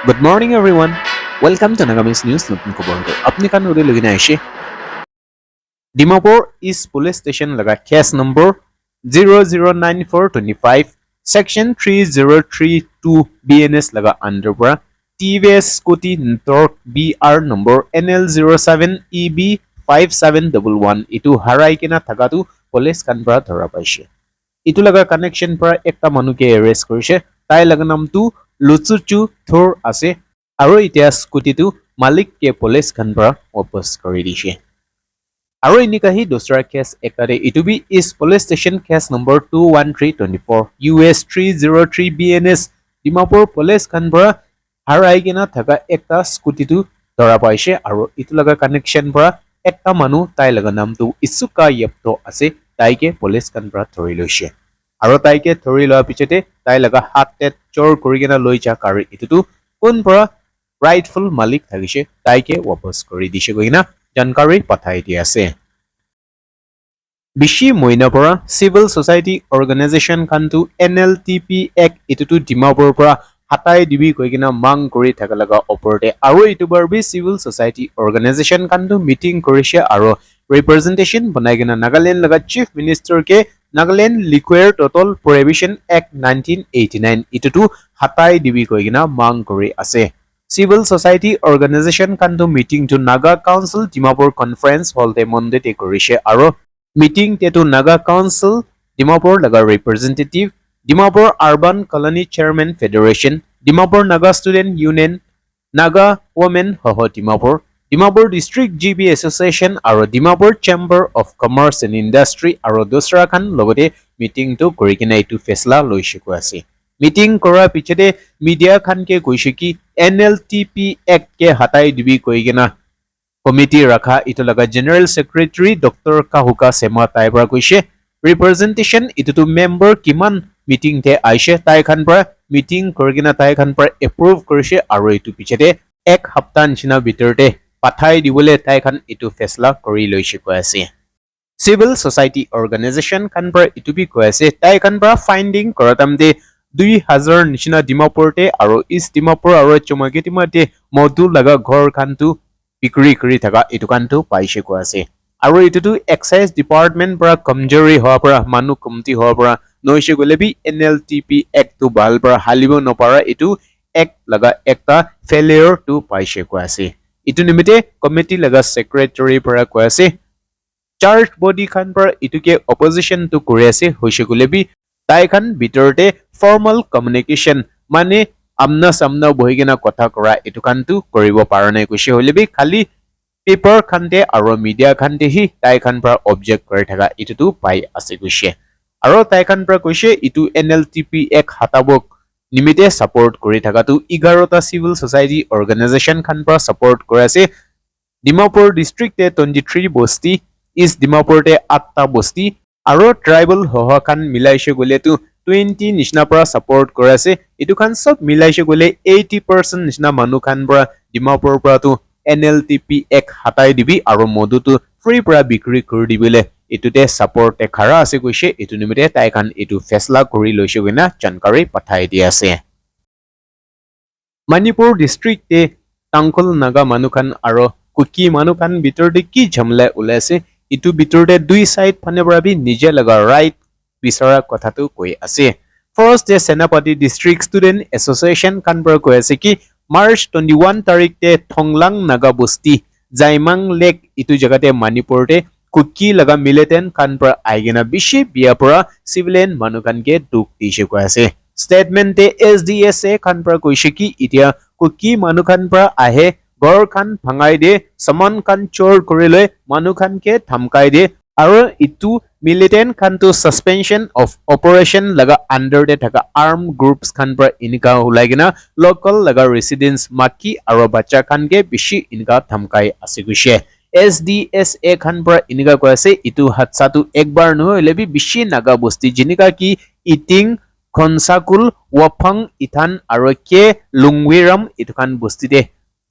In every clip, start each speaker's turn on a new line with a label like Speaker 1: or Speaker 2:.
Speaker 1: Good morning, everyone. Welcome to Nagamis News. নতুন খবৰটো আপুনি কাণ উৰি লগিনে আহিছে ডিমাপুৰ ইষ্ট পুলিচ ষ্টেচন লগা কেছ নম্বৰ 009425 সেকশন 3032 BNS লগা আণ্ডাৰ পৰা TVS scooty network BR number NL07EB 5711 ইটো হাৰাই কিনা থাকাটো পুলিচ কাণ পৰা ধৰা পাইছে ইটো লগা কানেকশ্যন পৰা একটা মানুহকে এৰেষ্ট কৰিছে তাই লগা নামটো লুচুচু থৰ আছে আৰু এতিয়া স্কুটিটো মালিককে পুলিচ খান পৰা ৱাপছ কৰি দিছে আৰু এনেকাহি দোসৰা কেছ একাৰে ইটুবি east police station case number 21324 US 303 BNS Dimapur police খান পৰা হাৰাই কিনা থকা একটা স্কুটিটো ধৰা পাইছে আৰু ইটো লগা কানেকশ্যন পৰা একটা মানুহ তাই লগা নামটো ইছুকা য়েপটো আছে তাইকে পুলিচ খান পৰা ধৰি লৈছে আৰু তাইকে ধৰি লোৱাৰ পিছতে তাই লগা হাতে চোৰ কৰি কিনা লৈ যাক আৰু ইটোতো কোন পৰা rightful মালিক থাকিছে তাইকে ৱাপছ কৰি দিছে গইনা জানকাৰী পঠাই দি আছে বিশি মইনা পৰা সিভিল সোসাইটি অৰ্গেনাইজেচন খানটো NLTP এক ইটোটো ডিমাপুৰ পৰা হাতাই দিবি কৈ কিনা মাং কৰি থকা লগা ওপৰতে আৰু ইটো বাৰবি সিভিল সোসাইটি অৰ্গেনাইজেচন খানটো মিটিং কৰিছে আৰু ৰিপ্ৰেজেন্টেচন বনাই কিনা নাগালেণ্ড লগা চিফ মিনিষ্টাৰকে Nagaland Liquor Total Prohibition Act 1989 ইটোটো হাতাই দিবি কৈ কিনা মাং কৰি আছে Civil Society Organization kanto meeting to Naga Council Dimapur Conference Hall de Monday te korise aro meeting te to Naga Council Dimapur laga representative Dimapur Urban Colony Chairman Federation Dimapur Naga Student Union Naga Women Hoho Dimapur District GB Association aro Dimapur Chamber of Commerce and Industry aro dosra khan logote meeting to korikina itu fesla loise ko ase meeting kora pichete media khan ke koise ki NLTP Act ke hatai dibi koigena committee rakha ito laga General Secretary Dr. Kahuka Sema taibra koise representation ito to member kiman meeting te aise tai khan pra meeting korigena tai khan pra approve korise aro ito pichete ek hafta nchina bitorte pathai dibole tai khan ito fesla kori loise ko ase Civil Society Organization khan pra ito bi ko ase tai khan pra finding koratam de 2000 নিচিনা ডিমাপুৰতে আৰু east Dimapur আৰু চুমাগেটিমাতে মধু লগা ঘৰ খানটো বিক্ৰী কৰি থকা এটো কানটো পাইছে কোৱা আছে আৰু এটোটো এক্সাইজ ডিপাৰ্টমেন্ট পৰা কমজৰি হোৱাৰ পৰা মানুহ কমতি হোৱাৰ পৰা নৈছে গলেবি NLTP একটো ভাল পৰা হালিব নপাৰা এটো এক লগা একটা ফেলিয়ৰ টু পাইছে কোৱা আছে এটো নিমিতে কমিটি লগা সেক্ৰেটাৰী পৰা কোৱা আছে চাৰ্জ বডি খান পৰা এটোকে অপজিশন টু কৰি আছে হৈছে গলেবি তাইখান ভিতৰতে ফৰ্মাল কমিউনিকেশ্যন মানে আমনা সামনা বহি কিনা কথা কৰা এটো কানটো কৰিব পাৰা নাই কৈছে হলিবি খালি পেপাৰ খানতে আৰু মিডিয়া খানতে হি তাইখান পৰা অবজেক্ট কৰি থকা এটোটো পাই আছে কৈছে আৰু তাইখান পৰা কৈছে ইটো NLTP এক হাতাবক নিমিতে সাপোৰ্ট কৰি থাকাটো 11টা সিভিল সোসাইটি অৰ্গেনাইজেচন খান পৰা সাপোৰ্ট কৰি আছে ডিমাপুৰ ডিস্ট্ৰিক্টে 23 বস্তি ইষ্ট ডিমাপুৰতে 8টা বস্তি আৰু ট্ৰাইবল হহখান মিলাইছে গলেটো 20 নিচিনা পৰা সাপোৰ্ট কৰি আছে এটো খান সব মিলাইছে গলে 80% নিচিনা মানুহ খান পৰা ডিমাপুৰ পৰাটো NLTP এক হাতাই দিবি আৰু মধুটো ফ্ৰী পৰা বিক্ৰী কৰি দিবলে এটোতে সাপোৰ্ট খাৰা আছে কৈছে এটো নিমিতে তাইখান এটো ফেছলা কৰি লৈছে গনা জানকাৰী পঠাই দি আছে মণিপুৰ ডিস্ট্ৰিক্টে টাংখল নাগা মানুহখান আৰু কুকি মানুহখান ভিতৰতে কি ঝামলা ওলাইছে ইটো ভিতৰতে দুই সাইড ফানে পৰাবি নিজে লগা ৰাইট বিচৰা কথাটো কৈ আছে ফাৰ্ষ্ট ডে সেনাপতি ডিস্ট্ৰিক্ট ষ্টুডেন্ট এছ'চিয়েশ্যন খান পৰা কৈ আছে কি মাৰ্চ 21 তাৰিখতে থংলাং নাগা বস্তি জাইমাং লেক ইটো জগাতে মণিপুৰতে কুকি লগা মিলিটেন্ট খান পৰা আইগেনা বিশি বিয়া পৰা চিভিলিয়ান মানুহখানকে দুখ দিছে কৈ আছে ষ্টেটমেন্টে SDSA খান পৰা কৈছে কি এতিয়া কুকি মানুহখান পৰা আহে গড় খান ভাঙাই দিয়ে সমান খান চোৰ কৰি লৈ মানুহ খানকে ধমকাই দিয়ে আৰু ইটো মিলিটেন্ট খানটো সাসপেনশন অফ অপাৰেশন লগা আন্ডাৰ দে থকা আৰ্ম গ্ৰুপছ খান পৰা ইনকা ওলাই কিনা লোকেল লগা ৰেসিডেন্স মাকি আৰু বাচ্চা খানকে বেছি ইনকা ধমকাই আছে গৈছে SDSA খান পৰা ইনকা কৈ আছে ইটো হাতসাটো একবাৰ নহলে বি বেছি নাগা বস্তি যেনেকা কি ইটিং খনসাকুল ওয়াফাং ইথান আৰু কে লুংৱিৰাম ইটো খান বস্তিতে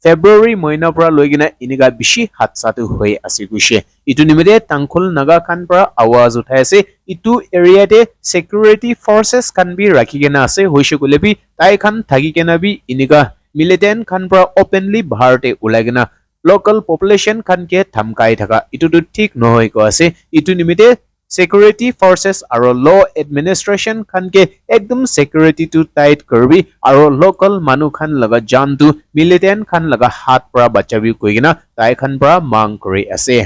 Speaker 1: February মহিনা পৰা লৈ কিনা ইনিগা বেছি হাতসাটো হৈ আছে গৈছে ইটো নিমিতে টাংখল নাগা খান পৰা আৱাজ উঠাই আছে ইটো এৰিয়াতে সিকিউৰিটি ফৰ্সেস খান বি ৰাখি কিনা আছে হৈছে গলেবি তাই খান থাকি কিনা B ইনিগা militant khan pra openly bharte ulagina local population khan ke thamkai thaka itu tu thik nohoi ko ase itu nimite security forces aro law administration khan ke ekdom security to tight korbi aro local manu khan laga jan tu militant khan laga hat pra bachabi koigina tai khan pra mang kori ase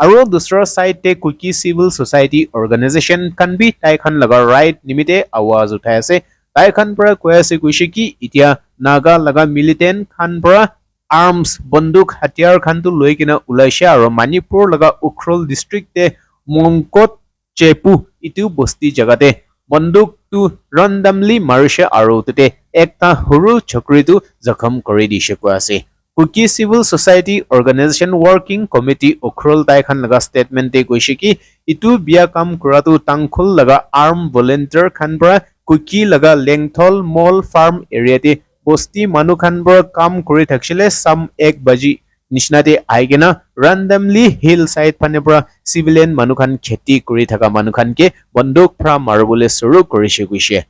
Speaker 1: aro dusra side te kuki civil society organization kan bi tai khan laga right nimite awaz uthai ase tai khan pra koi ase kuise ki itia naga laga militant khan pra arms banduk hatiar khan tu loi kina ulaise aro manipur laga ukhrol district te mongkot chepu itu bosti jagate banduk tu randomly marishe aro tete ekta huru chokri tu zakham kori dise ko ase Kuki Civil Society Organization Working Committee Ukhrol tai khan laga statement te koise ki itu bia kam kuratu tangkhul laga arm volunteer khan pra Kuki laga Lengthol Mall Farm area te bosti manu khan pra kam kori thakshile sam 1 baji nishnate aigena randomly hillside phane pra civilian manu khan kheti kori thaka manu khan ke banduk phra marbole suru korise koise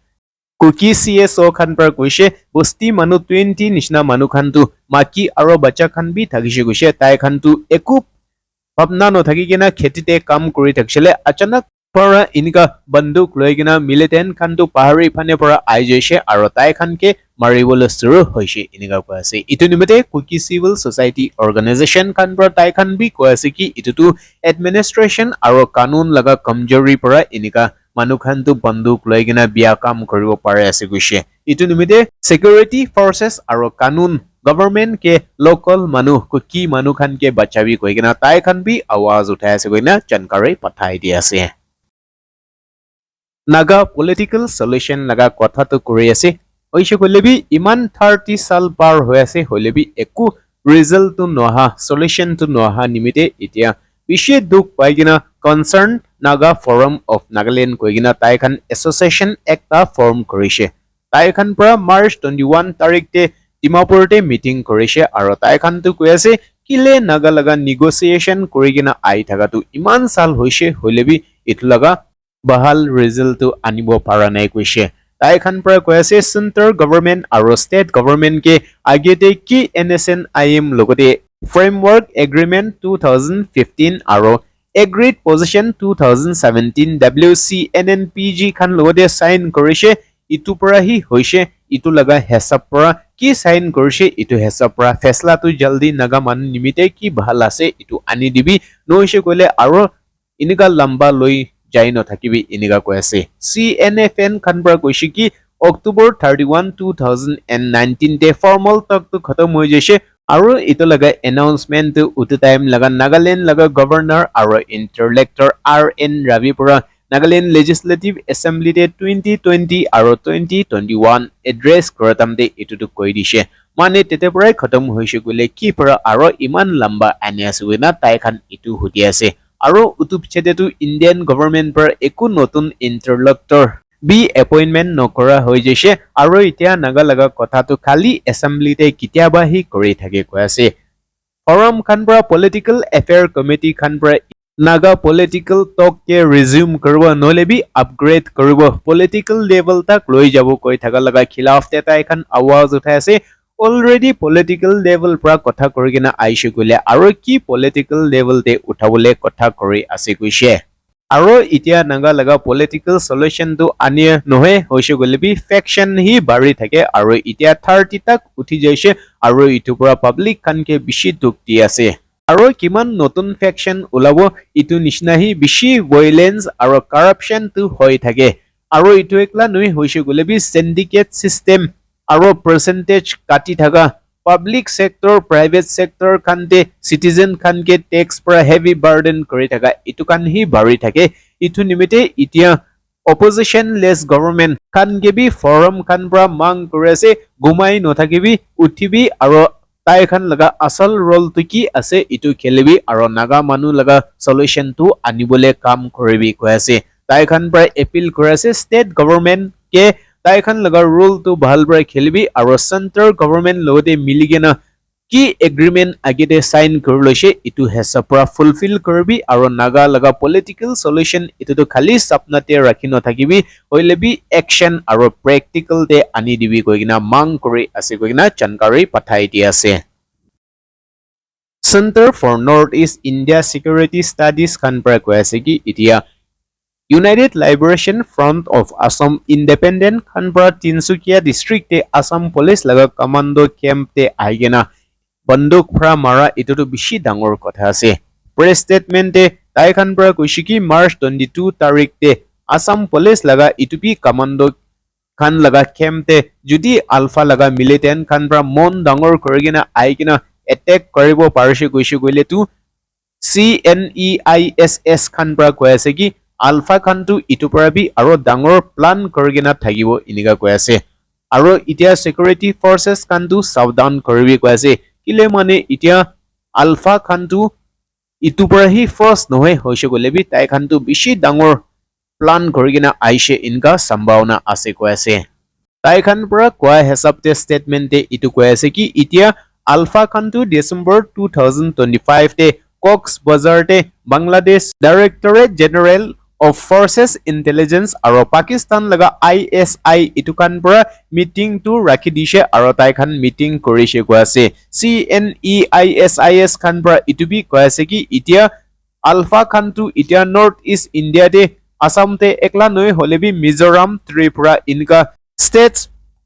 Speaker 1: Kuki CSO khan par koise bosti manu 20 nishna manu khan tu maki aro bacha khan bi thagise koise tai khan tu eku bhabna no thagi kena khetite kam kori thakshile achanak para inika banduk loi kena militant khan tu pahari phane para aijese aro tai khan ke maribole suru hoise inika ko ase itu nimete Kuki Civil Society Organization khan par tai khan bi ko ase ki itu tu administration aro kanun laga kamjori para inika manu khan tu banduk loi kena bia kam koribo pare ase guise itu nimite security forces aro kanun government ke local manu ko ki manu khan ke bachabi koi kena tai khan bi awaz uthai ase koina jankari pathai di ase naga political solution laga kotha tu kori ase hoise kolebi iman 30 sal par hoy ase holebi eku result tu noha solution tu noha nimite itia bishe duk paigina concern Naga Forum of Nagaland koigina tai khan association ekta form korise tai khan pra March 21 tarik te Dimapur te meeting korise aro tai khan tu koi ase kile naga laga negotiation korigina ai thaga tu iman sal hoise hoilebi itu laga bahal result tu anibo para nai koise tai khan pra koi ase center government aro state government ke agete ki NSNIM logote framework agreement 2015 aro Agreed Position 2017 WCNNPG khan logode sign korise itu para hi hoise itu laga hesab para ki sign korise itu hesab para faisla tu jaldi naga man nimite ki bhal ase itu ani dibi noise kole aro inika lamba loi jai no thakibi inika ko ase CNFN khan para koise ki October 31 2019 te formal talk tu khatam hoy jese aro ito laga announcement tu utu time laga Nagaland laga governor aro interlector RN Ravi pura Nagaland Legislative Assembly te 2020 aro 2021 address kuratam de itu tu koi dise mane tete pura khatam hoise gole ki pura aro iman lamba ani asuna tai khan itu hudi ase aro utu pichete tu Indian government per eku notun interlocutor বি appointment নকৰা হৈ গৈছে আৰু এতিয়া নাগা লগা কথাটো খালি এছেম্বলিতে কিতিয়াবাহি কৰি থাকে কৈ আছে ফৰাম খান পৰা পলিটিকেল এফেয়াৰ কমিটি খান পৰা নাগা পলিটিকেল টক কে ৰিজিউম কৰিব নলেবি আপগ্ৰেড কৰিব পলিটিকেল লেভেল তাক লৈ যাব কৈ থাকা লগা খিলাফ তেতা এখন আৱাজ উঠাই আছে অলৰেডি পলিটিকেল লেভেল পৰা কথা কৰি কিনা আইছে গলে আৰু কি পলিটিকেল লেভেলতে উঠাবলে কথা কৰি আছে কৈছে Aro itia naga laga political solution to anie nohe hoise golebi faction hi bari thake aro itia 30 tak uthi jaise aro itu pura public kan ke bishi dukti ase aro kiman notun faction ulabo itu nishna hi bishi violence aro corruption tu hoi thake aro itu ekla noi hoise golebi syndicate system aro percentage kati thaga public sector private sector khante citizen khan ke tax para heavy burden kori thaka itu kan hi bari thake itu nimite itia opposition less government khan gebi forum khan pra mang korese gumai no thakibi uthibi aro tai khan laga asal role tu ki ase itu khelebi aro naga manu laga solution tu anibole kam koribi koase tai khan pra appeal korase state government ke tai khan laga rule tu bhal bra khelibi aro center government lote miligena কি agreement আগেতে sign কৰি লৈছে ইটো হেঁচা পৰা fulfil কৰিবি আৰু নাগা লগা political solution ইটোতো খালি সপনাতে ৰাখি নাথাকিবি হৈলেবি একশন আৰু প্ৰেক্টিকেল দে আনি দিবি কৈ কিনা মাং কৰি আছে কৈ কিনা জানকাৰী পঠাই দি আছে Center for Northeast India Security Studies খান পৰা কৈ আছে কি এতিয়া United Liberation Front of Assam Independent খান পৰা তিনসুকিয়া ডিস্ট্ৰিক্টে আসাম পুলিচ লগা কমান্ডো কেম্পতে আহিগেনা বন্দুক ফৰা মাৰা ইটোতো বেছি ডাঙৰ কথা আছে প্ৰেছ ষ্টেটমেণ্টে তাই খান পৰা কৈছে কি মাৰ্চ 22 তাৰিখতে আসাম পুলিচ লগা ইটোপি কমান্ডো খান লগা কেম্পতে যদি আলফা লগা মিলিটেণ্ট খান পৰা মন ডাঙৰ কৰিগিনা আহিগিনা এটেক কৰিব পাৰিছে গৈছে গলেতো CNEISS খান পৰা কৈ আছে কি আলফা খানটো ইটো পৰা বি আৰু ডাঙৰ প্লান কৰিগিনা থাকিব ইনিকা কৈ আছে আৰু এতিয়া সিকিউৰিটি ফৰ্চেছ খানটো সাৱধান কৰিবি কৈ আছে কিলে মানে এতিয়া আলফা খানটো ইটো পৰা হি ফাৰ্ষ্ট নহয় হৈছে গলে বি তাই খানটো বেছি ডাঙৰ প্লান কৰিগিনা আইছে ইনকা সম্ভাৱনা আছে কৈ আছে তাই খান পৰা কোৱা হিচাপতে ষ্টেটমেণ্টে ইটো কৈ আছে কি এতিয়া আলফা খানটো ডিসেম্বৰ 2025 তে কক্স বাজাৰতে Bangladesh directorate general of Forces Intelligence আৰু পাকিস্তান লগা ISI ইটো খান পৰা মিটিং টু ৰাখি দিছে আৰু তাই খান মিটিং কৰিছে কৈ আছে CNEISIS খান পৰা ইটো বি কৈ আছে কি এতিয়া আলফা খানটো এতিয়া নৰ্থ ইষ্ট ইণ্ডিয়াতে আসামতে একলা নয় হলে বি মিজোৰাম ত্ৰিপুৰা ইনকা ষ্টেটছ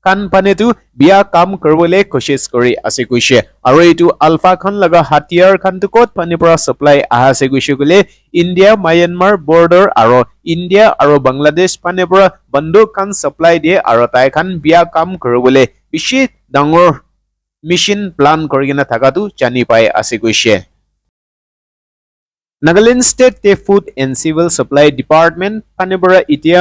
Speaker 1: খান পানেটো বিয়া কাম কৰিবলৈ কোশিশ কৰি আছে কৈছে আৰু এইটো আলফা খান লগা হাতিয়াৰ খানটো ক'ত পানী পৰা সাপ্লাই আছে কৈছে গলে ইণ্ডিয়া মায়ানমাৰ বৰ্ডাৰ আৰু ইণ্ডিয়া আৰু বাংলাদেশ পানী পৰা বন্দুক খান সাপ্লাই দিয়ে আৰু তাই খান বিয়া কাম কৰিবলৈ বেছি ডাঙৰ মিশন প্লান কৰিগিনা থাকাটো জানি পাই আছে কৈছে Nagaland State Food and Civil Supply Department পানী পৰা এতিয়া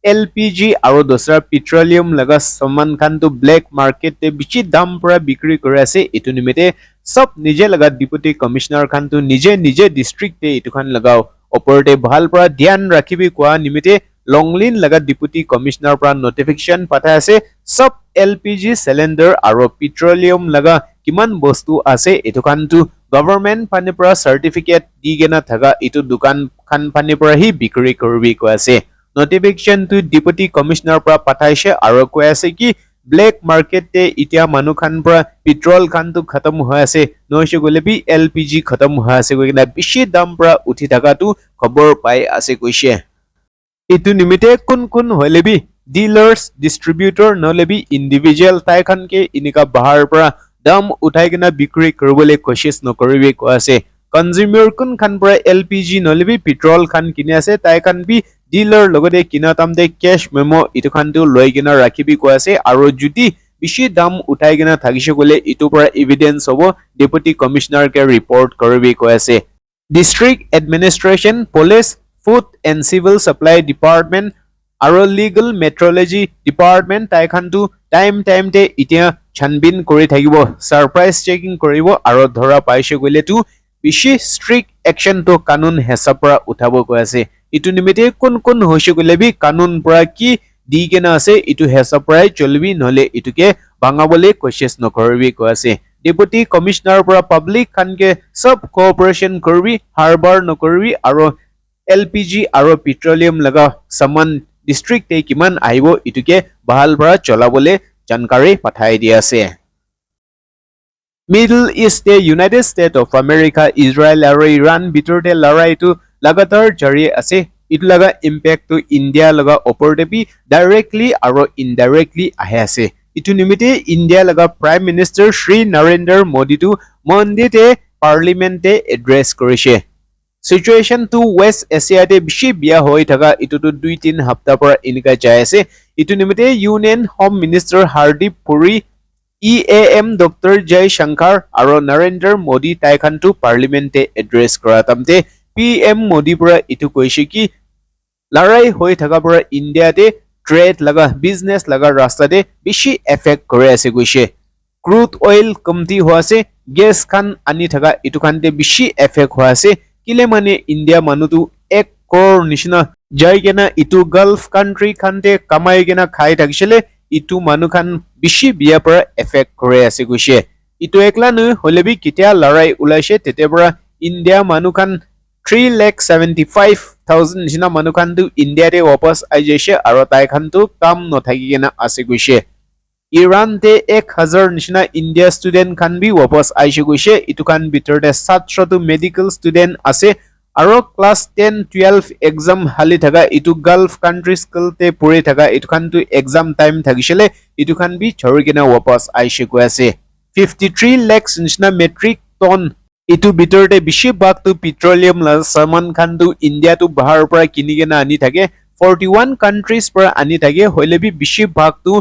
Speaker 1: LPG আৰু দোসৰা পেট্ৰলিয়াম লগা সামান খানটো ব্লেক মাৰ্কেটে বেছি দাম পৰা বিক্ৰী কৰি আছে ইটো নিমিতে সব নিজে লগা ডিপুটি কমিশনাৰ খানটো নিজে ডিস্ট্ৰিক্টে ইটো খান লগাও ওপৰতে ভাল পৰা ধ্যান ৰাখিবি কোৱা নিমিতে লংলিন লগা ডিপুটি কমিশনাৰ পৰা নটিফিকেশন পঠাই আছে সব LPG সিলিন্ডাৰ আৰু পেট্ৰলিয়াম লগা কিমান বস্তু আছে ইটো খানটো গভৰ্ণমেণ্ট পানী পৰা সাৰ্টিফিকেট দি গেনা থাকা ইটো দোকান খান পানী পৰা হি বিক্ৰী কৰিবি কৈ আছে notification to deputy commissioner pra pathaise aro koi ase ki black market te itia manu khan pra petrol khan tu khatam hoy ase noise gole bi LPG khatam hoy ase koi na bishi dam pra uthi thaka tu khobor pai ase koise itu nimite kun hole bi dealers distributor nole bi individual tai khan ke inika bahar pra dam uthai kena bikri koribole koshish nokoribe ko ase consumer kun khan pra LPG nole bi petrol khan kine ase tai khan bi dealer লগতে কিনা তামতে cash memo ইটো খানটো লৈ কিনা ৰাখিবি কৈ আছে আৰু যদি বেছি দাম উঠাই কিনা থাকিছে গলে ইটো পৰা এভিডেন্স হ'ব ডেপুটি কমিশনাৰ কে ৰিপৰ্ট কৰিবি কৈ আছে district administration police food and civil supply department আৰু লিগেল মেট্ৰলজি ডিপাৰ্টমেণ্ট তাই খানটো টাইম তে এতিয়া ছানবিন কৰি থাকিব সাৰপ্ৰাইজ চেকিং কৰিব আৰু ধৰা পাইছে গলেটো বেছি ষ্ট্ৰিক্ট একশন তো কানুন হেঁচা পৰা উঠাব কৈ আছে ইটো নিমিতে কোন হৈছে গলে বি কানুন পৰা কি দি কেনা আছে ইটো হেঁচা পৰাই চলবি নহলে ইটোকে ভাঙাবলৈ কোশিশ নকৰিবি কৈ আছে ডেপুটি কমিশনাৰ পৰা পাব্লিক খানকে সব কোঅপাৰেশন কৰিবি হাৰবাৰ নকৰিবি আৰু LPG আৰু পেট্ৰলিয়াম লগা সামান ডিস্ট্ৰিক্টে কিমান আহিব ইটোকে ভাল পৰা চলাবলৈ জানকাৰী পঠাই দি আছে Middle East United States of America Israel আৰু ইৰাণ ভিতৰতে লৰাইটো लगातार जारी আছে ইটো লগা ইম্প্যাক্ট টু ইন্ডিয়া লগা ওপৰতে বি ডাইৰেক্টলি আৰু ইনডাইৰেক্টলি আহে আছে ইটো নিমিতে ইন্ডিয়া লগা প্ৰাইম মিনিষ্টাৰ শ্ৰী নৰেন্দ্ৰ মোদী টু মন্দিতে পাৰ্লিমেন্টে এড্ৰেছ কৰিছে সিচুৱেচন টু ৱেষ্ট এছিয়াতে বেছি বিয়া হৈ থকা ইটোটো 2-3 সপ্তাহ পৰা ইনকা যায় আছে ইটো নিমিতে union home minister Hardeep Puri EAM doctor Jai Shankar আৰু নৰেন্দ্ৰ মোদী তাইখানটো পাৰ্লিমেন্টে এড্ৰেছ কৰা তামতে PM মোদী পৰা ইটো কৈছে কি লৰাই হৈ থকা পৰা ইণ্ডিয়াতে ট্ৰেড লগা বিজনেছ লগা ৰাস্তাতে বেছি এফেক্ট কৰি আছে কৈছে ক্ৰুড অইল কমতি হৈ আছে গেছ খান আনি থকা ইটো খানতে বেছি এফেক্ট হৈ আছে কিলে মানে ইণ্ডিয়া মানুহটো 1 crore নিচিনা যাই কেনা ইটো গালফ কান্ট্ৰি খানতে কামাই কেনা খাই থাকিছিলে ইটো মানুহ খান বেছি বিয়া পৰা এফেক্ট কৰি আছে কৈছে ইটো একলা নয় হলেবি কিতিয়া লৰাই ওলাইছে তেতে পৰা ইণ্ডিয়া মানুখান 3,75,000 নিচিনা মানুখানটো ইণ্ডিয়াতে ৱাপছ আহি যাইছে আৰু তাইখানটো কাম নথাকি কিনা আছে গৈছে ইৰাণতে 1,000 নিচিনা ইণ্ডিয়া ষ্টুডেণ্ট খান বি ৱাপছ আহিছে গৈছে ইটো খান ভিতৰতে ছাত্ৰটো মেডিকেল ষ্টুডেণ্ট আছে আৰু ক্লাছ 10-12 এক্সাম হালি থাকা ইটো গাল্ফ কাণ্ট্ৰি স্কুলতে পঢ়ি থাকা ইটো খানটো এক্সাম টাইম থাকিছিলে ইটো খান বি চৰি কিনা ৱাপছ আহিছে গৈ আছে 53 lakhs নিচিনা মেট্ৰিক টন ইটো ভিতৰতে বেছিভাগটো পেট্ৰলিয়াম সামান খানটো ইণ্ডিয়াটো বাহিৰৰ পৰা কিনি কিনা আনি থাকে 41 কাণ্ট্ৰিজ পৰা আনি থাকে হলেবি বেছিভাগটো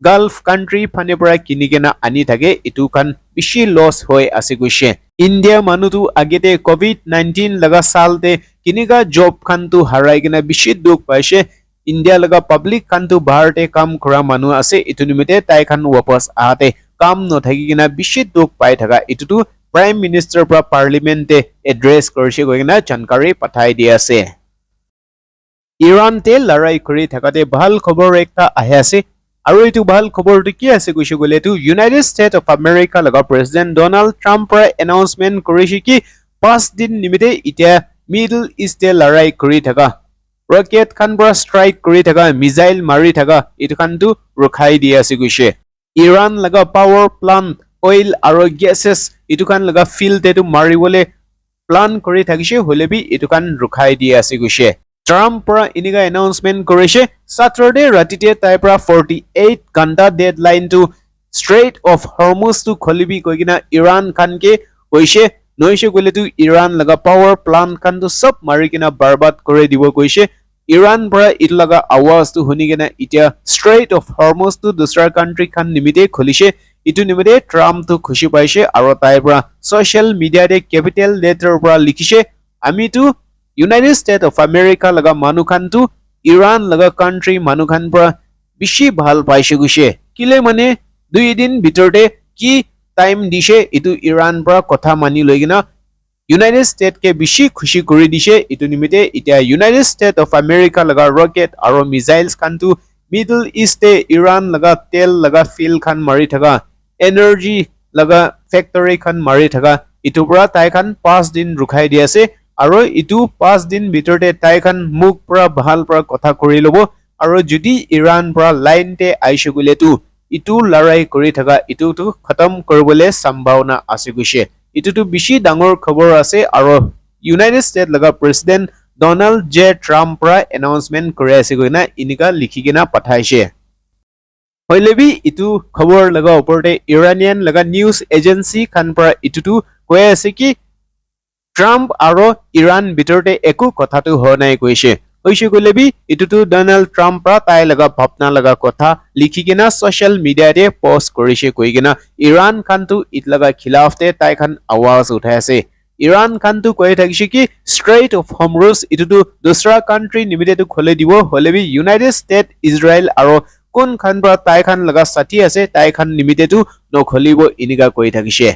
Speaker 1: গাল্ফ কাণ্ট্ৰি ফানে পৰা কিনি কিনা আনি থাকে ইটো খান বেছি লছ হৈ আছে গৈছে ইণ্ডিয়া মানুহটো আগতে কোভিড-19 লগা সালতে কিনিকা জব খানটো হাৰাই কিনা বেছি দুখ পাইছে ইণ্ডিয়া লগা পাব্লিক খানটো বাহিৰতে কাম কৰা মানুহ আছে ইটো নিমিত্তে তাই খান ৱাপছ আহাতে কাম নথাকি কিনা বেছি দুখ পাই থাকা ইটোটো প্ৰাইম মিনিষ্টাৰ পৰা পাৰ্লিমেণ্টে এড্ৰেছ কৰিছে গৈ কিনা জানকাৰী পঠাই দি আছে ইৰাণতে লৰাই কৰি থাকাতে ভাল খবৰ একটা আহে আছে আৰু এইটো ভাল খবৰটো কি আছে কৈছে গলে এইটো ইউনাইটেড ষ্টেট অফ আমেৰিকা লগা প্ৰেছিডেণ্ট ডনাল্ড ট্ৰাম্পৰ এনাউন্সমেন্ট কৰিছে কি 5 দিন নিমিত্তে এতিয়া মিডল ইষ্টে লৰাই কৰি থাকা ৰকেট খান পৰা ষ্ট্ৰাইক কৰি থাকা মিসাইল মাৰি থাকা এইটো খানটো ৰখাই দি আছে কৈছে ইৰাণ লগা পাৱাৰ প্লান্ট অইল আৰু গেছেছ ইটো খান লগা ফিল্ড এটো মাৰিবলে প্লান কৰি থাকিছে হলেবি ইটো খান ৰখাই দি আছে কৈছে ট্ৰাম্প পৰা ইনিগা এনাউন্সমেন্ট কৰিছে স্যাটাৰডে ৰাতিতে তাই পৰা 48 ঘণ্টা ডেডলাইন টু ষ্ট্ৰেইট অফ হৰমুজ টু খলিবি কৈ কিনা ইৰাণ খানকে কৈছে নৈছে গলেতো ইৰাণ লগা পাৱাৰ প্লান্ট খানটো সব মাৰি কিনা বৰবাদ কৰি দিব কৈছে ইৰাণ পৰা ইট লগা আৱাজটো শুনি কিনা এতিয়া ষ্ট্ৰেইট অফ হৰমুজ টু দুসৰা কাণ্ট্ৰি খান নিমিতে খুলিছে ইটো নিমিতে ট্ৰাম্পটো খুশি পাইছে আৰু তাই পৰা সোশ্যাল মিডিয়াতে কেপিটেল লেটাৰ পৰা লিখিছে আমিতো ইউনাইটেড ষ্টেট অফ আমেৰিকা লগা মানুখানটো ইৰাণ লগা কাণ্ট্ৰি মানুখান পৰা বেছি ভাল পাইছে গৈছে কিলে মানে 2 দিন ভিতৰতে কি টাইম দিছে ইটো ইৰাণ পৰা কথা মানি লৈ কিনা ইউনাইটেড ষ্টেট কে বেছি খুশি কৰি দিছে ইটো নিমিতে এতিয়া ইউনাইটেড ষ্টেট অফ আমেৰিকা লগা ৰকেট আৰু মিসাইলছ খানটো মিডল ইষ্টে ইৰাণ লগা তেল লগা ফিল্ড খান মাৰি থাকা এনাৰ্জি লগা ফেক্টৰী খান মাৰি থাকা ইটো পৰা তাই খান 5 দিন ৰখাই দি আছে আৰু ইটো 5 দিন ভিতৰতে তাই খান মুখ পৰা ভাল পৰা কথা কৰি লব আৰু যদি ইৰাণ পৰা লাইনতে আইছে গলেতো ইটো লৰাই কৰি থাকা ইটোটো খতম কৰিবলৈ সম্ভাৱনা আছে গৈছে ইটোটো বেছি ডাঙৰ খবৰ আছে আৰু ইউনাইটেড ষ্টেট লগা প্ৰেছিডেণ্ট ডনাল্ড জে ট্ৰাম্প পৰা এনাউন্সমেন্ট কৰি আছে গইনা ইনিকা লিখি কিনা পঠাইছে হইলেবি ইটো খবৰ লগা ওপৰতে ইৰানিয়ান লগা নিউজ এজেন্সি খান পৰা ইটোটো কৈ আছে কি ট্ৰাম্প আৰু ইৰাণ ভিতৰতে একো কথাটো হোৱা নাই কৈছে হৈছে গলেবি ইটোটো ডনাল্ড ট্ৰাম্প পৰা তাই লগা ভাৱনা লগা কথা লিখি কিনা সোশ্যাল মিডিয়াতে পোষ্ট কৰিছে কৈ কিনা ইৰাণ খানটো ইট লগা খিলাফতে তাই খান আৱাজ উঠাই আছে ইৰাণ খানটো কৈ থাকিছে কি ষ্ট্ৰেইট অফ হৰমুজ ইটোটো দুসৰা কাণ্ট্ৰি নিমিত্তে খুলি দিব হলেবি ইউনাইটেড ষ্টেট ইজৰাইল আৰু কোন খান পৰা তাই খান লগা সাথী আছে তাই খান নিমিত্তেটো নখলিব ইনিগা কৈ থাকিছে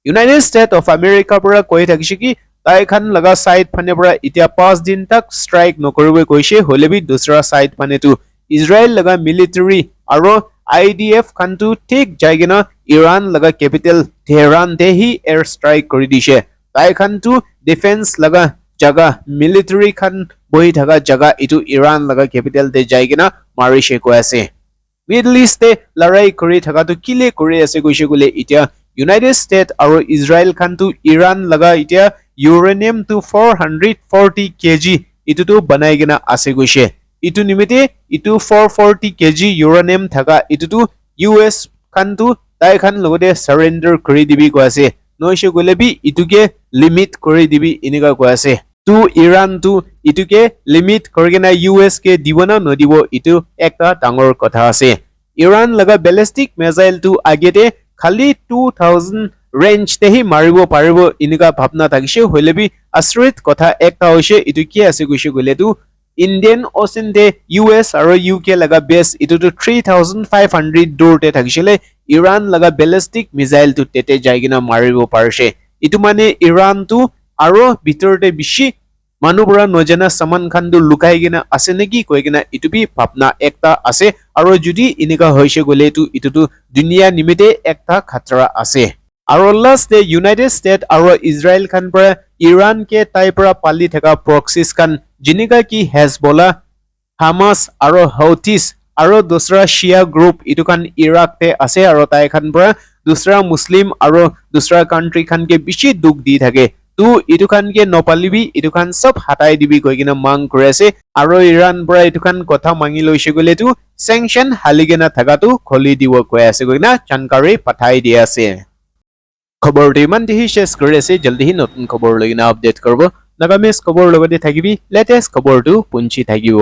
Speaker 1: ইউনাইটেড ষ্টেট অফ আমেৰিকা পৰা কৈ থাকিছে কি তাই খান লগা সাইড ফানে পৰা এতিয়া 5 দিন তক ষ্ট্ৰাইক নকৰিব কৈছে হলেবি দুসৰা সাইড ফানেটো ইজৰাইল লগা মিলিটাৰী আৰু আইডিএফ খানটো ঠিক জায়গিনা ইৰাণ লগা কেপিটেল তেহৰানতে হি এয়াৰ ষ্ট্ৰাইক কৰি দিছে তাই খানটো ডিফেন্স লগা জাগা মিলিটাৰী খান বহি থাকা জাগা ইটো ইৰাণ লগা কেপিটেলতে জায়গিনা মাৰিছে কৈ আছে মিডল ইষ্টে লৰাই কৰি থাকাটো কিলে কৰি আছে কৈছে গলে এতিয়া ইউনাইটেড ষ্টেট আৰু ইজৰাইল খানটো ইৰাণ লগা এতিয়া ইউৰেনিয়াম টু 440 কেজি ইটোটো বনাই কিনা আছে গৈছে ইটো নিমিতে ইটো 440 কেজি ইউৰেনিয়াম থাকা ইটোটো ইউএছ খানটো তাই খান লগতে সাৰেন্ডাৰ কৰি দিবি কৈ আছে নৈছে গলেবি ইটোকে লিমিট কৰি দিবি ইনিকা কৈ আছে টু ইৰাণ টু ইটোকে লিমিট কৰি কিনা ইউএছ কে দিব না নদিব ইটো একটা ডাঙৰ কথা আছে ইৰাণ লগা বেলিষ্টিক মিসাইল টু আগেতে খালি 2000 ৰেঞ্জ তেহি মাৰিব পাৰিব ইনিকা ভাৱনা থাকিছে হলেবি আশ্ৰিত কথা একটা হৈছে ইটো কি আছে কৈছে গলেতো ইণ্ডিয়ান অচিনতে ইউএছ আৰু ইউকে লগা বেছ ইটোটো 3500 দূৰতে থাকিছিলে ইৰাণ লগা বেলিষ্টিক মিসাইলটো তেতে যাই কিনা মাৰিব পাৰিছে ইটো মানে ইৰাণটো আৰু ভিতৰতে বেছি মানুহবোৰে নজনা সামান খানটো লুকাই কিনা আছে নেকি কৈ কিনা ইটোবি ভাবনা একটা আছে আৰু যদি এনেকা হৈছে গলে ইটোতো দুনিয়া নিমিতে একটা খাতৰা আছে আৰু লাষ্ট ইউনাইটেড ষ্টেট আৰু ইজৰাইল খান পৰা ইৰাণ কে তাই পৰা পালি থকা প্ৰক্সিছ খান যেনেকা কি হেজবলা হামাস আৰু হৌথিছ আৰু দুসৰা শিয়া গ্ৰুপ ইটো খান ইৰাকতে আছে আৰু তাই খান পৰা দুসৰা মুছলিম আৰু দুসৰা কান্ট্ৰি খান কে বেছি দুখ দি থাকে তু ইটো খান কে নপালিবি ইটো খান সব হাতাই দিবি কৈ কিনা মাং কৰি আছে আৰু ইৰাণ পৰা ইটো খান কথা মাঙি লৈছে গলেতো চেংচন হালিগেনা থাকাটো খলি দিব কৈ আছে কৈ না জানকাৰী পঠাই দি আছে খবৰটো ইমান দিহি শেষ কৰি আছে জলদি নতুন খবৰ লৈ কিনা আপডেট কৰিব নাগামিজ খবৰ লগতে থাকিবি লেটেষ্ট খবৰটো পুঞ্চি থাকিব